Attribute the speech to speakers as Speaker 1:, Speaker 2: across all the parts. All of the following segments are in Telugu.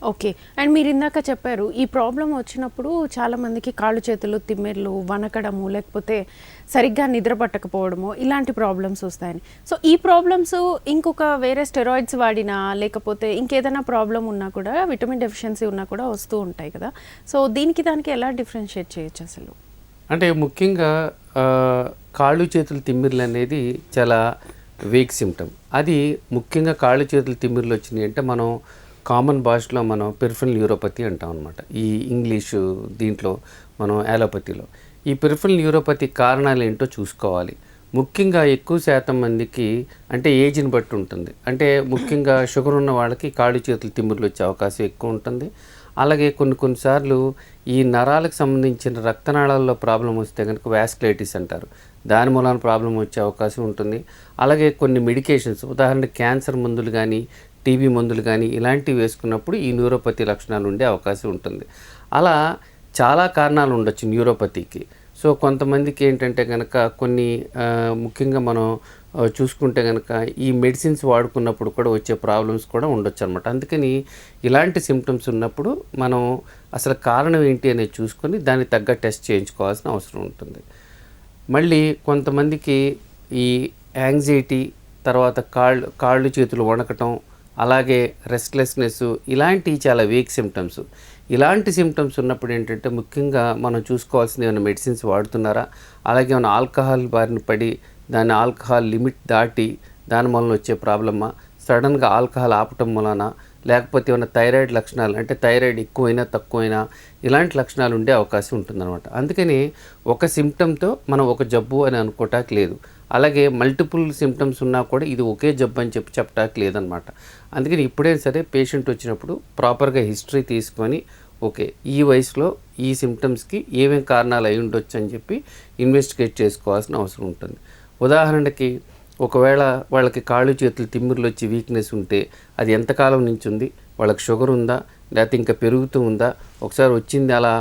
Speaker 1: ఓకే. అండ్ మీరిందాక చెప్పారు, ఈ ప్రాబ్లమ్ వచ్చినప్పుడు చాలామందికి కాళ్ళు, చేతులు తిమ్మిర్లు, వణకడము, లేకపోతే సరిగ్గా నిద్ర పట్టకపోవడము, ఇలాంటి ప్రాబ్లమ్స్ వస్తాయని. సో, ఈ ప్రాబ్లమ్స్ ఇంకొక వేరే స్టెరాయిడ్స్ వాడినా, లేకపోతే ఇంకేదైనా ప్రాబ్లమ్ ఉన్నా కూడా, విటమిన్ డెఫిషియన్సీ ఉన్నా కూడా వస్తూ ఉంటాయి కదా! సో, దీనికి దానికి ఎలా డిఫరెన్షియేట్ చేయొచ్చు అసలు?
Speaker 2: అంటే ముఖ్యంగా కాళ్ళు చేతులు తిమ్మిర్లనేది చాలా వీక్ సిమ్టమ్. అది ముఖ్యంగా కాళ్ళు చేతులు తిమ్మిర్లు వచ్చినాయి అంటే మనం కామన్ భాషలో మనం పెరిఫరల్ న్యూరోపతి అంటాం అనమాట. ఈ ఇంగ్లీషు దీంట్లో మనం యాలోపతిలో. ఈ పెరిఫరల్ న్యూరోపతి కారణాలు ఏంటో చూసుకోవాలి. ముఖ్యంగా ఎక్కువ శాతం మందికి అంటే ఏజ్ని బట్టి ఉంటుంది. అంటే ముఖ్యంగా షుగర్ ఉన్న వాళ్ళకి కాళ్ళు చేతులు తిమ్మిర్లు వచ్చే అవకాశం ఎక్కువ ఉంటుంది. అలాగే కొన్నిసార్లు ఈ నరాలకు సంబంధించిన రక్తనాళాల్లో ప్రాబ్లం వస్తే కనుక వాస్కులైటిస్ అంటారు. దాని మూలాన ప్రాబ్లం వచ్చే అవకాశం ఉంటుంది. అలాగే కొన్ని మెడికేషన్స్ ఉదాహరణకి క్యాన్సర్ మందులు కానీ, టీబీ మందులు కానీ ఇలాంటివి వేసుకున్నప్పుడు ఈ న్యూరోపతి లక్షణాలు ఉండే అవకాశం ఉంటుంది. అలా చాలా కారణాలు ఉండొచ్చు న్యూరోపతికి. సో కొంతమందికి ఏంటంటే కనుక కొన్ని ముఖ్యంగా మనం చూసుకుంటే కనుక ఈ మెడిసిన్స్ వాడుకున్నప్పుడు కూడా వచ్చే ప్రాబ్లమ్స్ కూడా ఉండొచ్చు అనమాట. అందుకని ఇలాంటి సిమ్టమ్స్ ఉన్నప్పుడు మనం అసలు కారణం ఏంటి అనేది చూసుకొని దానికి తగ్గ టెస్ట్ చేయించుకోవాల్సిన అవసరం ఉంటుంది. మళ్ళీ కొంతమందికి ఈ యాంగ్జైటీ, తర్వాత కాళ్ళు చేతులు వణకటం, అలాగే రెస్ట్లెస్నెస్ ఇలాంటివి చాలా వీక్ సిమ్టమ్స్. ఇలాంటి సిమ్టమ్స్ ఉన్నప్పుడు ఏంటంటే ముఖ్యంగా మనం చూసుకోవాల్సింది ఏమైనా మెడిసిన్స్ వాడుతున్నారా, అలాగే ఏమైనా ఆల్కహాల్ బారిన పడి దాని ఆల్కహాల్ లిమిట్ దాటి దాని వలన వచ్చే ప్రాబ్లమా, సడన్గా ఆల్కహాల్ ఆపటం వలన, లేకపోతే ఏమైనా థైరాయిడ్ లక్షణాలు అంటే థైరాయిడ్ ఎక్కువైనా తక్కువైనా ఇలాంటి లక్షణాలు ఉండే అవకాశం ఉంటుందన్నమాట. అందుకని ఒక సిమ్టమ్తో మనం ఒక జబ్బు అని అనుకోవటానికి లేదు. అలాగే మల్టిపుల్ సిమ్టమ్స్ ఉన్నా కూడా ఇది ఒకే జబ్బు అని చెప్పటానికి లేదనమాట. అందుకని ఇప్పుడైనా సరే పేషెంట్ వచ్చినప్పుడు ప్రాపర్గా హిస్టరీ తీసుకొని ఓకే ఈ వయసులో ఈ సిమ్టమ్స్కి ఏమేమి కారణాలు అయి ఉండొచ్చు అని చెప్పి ఇన్వెస్టిగేట్ చేసుకోవాల్సిన అవసరం ఉంటుంది. ఉదాహరణకి ఒకవేళ వాళ్ళకి కాళ్ళు చేతులు తిమ్మిర్లు వచ్చి వీక్నెస్ ఉంటే అది ఎంతకాలం నుంచి ఉంది, వాళ్ళకి షుగర్ ఉందా, లేకపోతే ఇంకా పెరుగుతూ ఉందా, ఒకసారి వచ్చింది అలా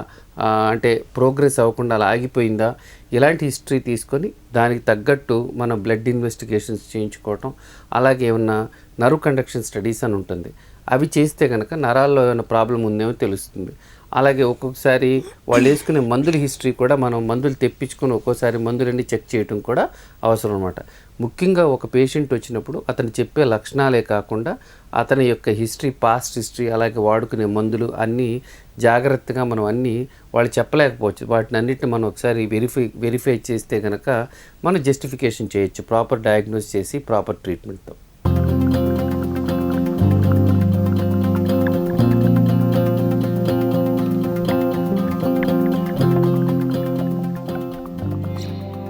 Speaker 2: అంటే ప్రోగ్రెస్ అవ్వకుండా అలా ఆగిపోయిందా, ఇలాంటి హిస్టరీ తీసుకొని దానికి తగ్గట్టు మనం బ్లడ్ ఇన్వెస్టిగేషన్స్ చేయించుకోవటం, అలాగే ఏమన్నా నర్వ్ కండక్షన్ స్టడీస్ అని ఉంటుంది, అవి చేస్తే కనుక నరాల్లో ఏమైనా ప్రాబ్లం ఉందేమో తెలుస్తుంది. అలాగే ఒక్కొక్కసారి వాళ్ళు వేసుకునే మందుల హిస్టరీ కూడా మనం మందులు తెప్పించుకొని ఒక్కోసారి మందులన్నీ చెక్ చేయడం కూడా అవసరం అన్నమాట. ముఖ్యంగా ఒక పేషెంట్ వచ్చినప్పుడు అతను చెప్పే లక్షణాలే కాకుండా అతని యొక్క హిస్టరీ, పాస్ట్ హిస్టరీ, అలాగే వాడుకునే మందులు అన్నీ జాగ్రత్తగా మనం అన్నీ వాళ్ళు చెప్పలేకపోవచ్చు. వాటిని అన్నిటిని మనం ఒకసారి వెరిఫై చేస్తే కనుక మనం జస్టిఫికేషన్ చేయొచ్చు ప్రాపర్ డయాగ్నోస్ చేసి ప్రాపర్ ట్రీట్మెంట్తో.